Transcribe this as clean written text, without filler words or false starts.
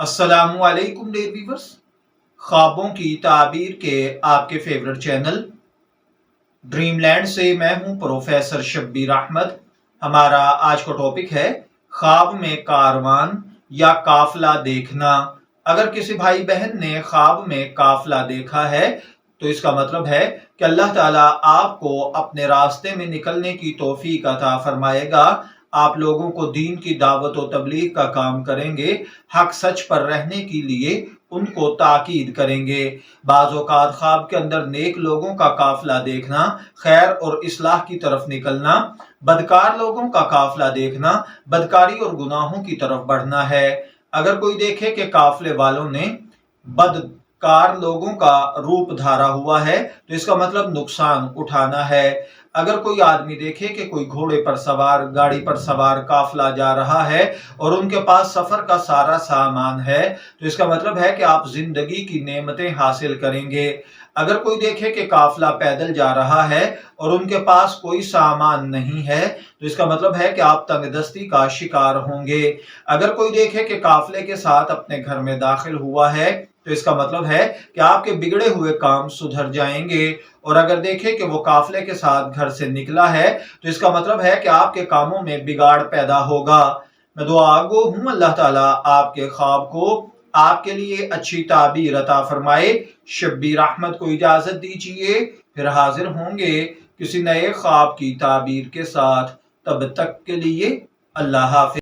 अस्सलामुअलैकुम dear viewers, ख्वाबों की ताबीर के आपके फेवरेट चैनल ड्रीमलैंड से मैं हूं प्रोफेसर शब्बीर अहमद। हमारा आज का टॉपिक है ख्वाब में कारवान या काफिला देखना। अगर किसी भाई बहन ने ख्वाब में काफिला देखा है तो इसका मतलब है कि अल्लाह ताला आपको अपने रास्ते में निकलने की तौफीक अता फरमाएगा। आप लोगों को दीन की दावत और तबलीग का काम करेंगे, हक सच पर रहने के लिए उनको ताकीद करेंगे। बाज़ औक़ात ख्वाब के अंदर नेक लोगों का काफिला देखना, खैर और इस्लाह की तरफ निकलना, बदकार लोगों का काफिला देखना, बदकारी और गुनाहों की तरफ बढ़ना है। अगर कोई देखे कि काफिले वालों ने बदकार लोगों का रूप धारा हुआ है तो इसका मतलब नुकसान उठाना है। अगर कोई आदमी देखे कि कोई घोड़े पर सवार, गाड़ी पर सवार काफिला जा रहा है और उनके पास सफर का सारा सामान है तो इसका मतलब है कि आप जिंदगी की नेमतें हासिल करेंगे। अगर कोई देखे कि काफिला पैदल जा रहा है और उनके पास कोई सामान नहीं है तो इसका मतलब है कि आप तंगदस्ती का शिकार होंगे। अगर कोई देखे कि काफिले के साथ अपने घर में दाखिल हुआ है तो इसका मतलब है कि आपके बिगड़े हुए काम सुधर जाएंगे। और अगर देखे कि वो काफिले के साथ घर से निकला है तो इसका मतलब है कि आपके कामों में बिगाड़ पैदा होगा। मैं दुआ गो हूं अल्लाह ताला आपके ख्वाब को आपके लिए अच्छी ताबीर अता फरमाए। शब्बीर अहमद को इजाजत दीजिए, फिर हाजिर होंगे किसी नए ख्वाब की ताबीर के साथ। तब तक के लिए अल्लाह हाफिज।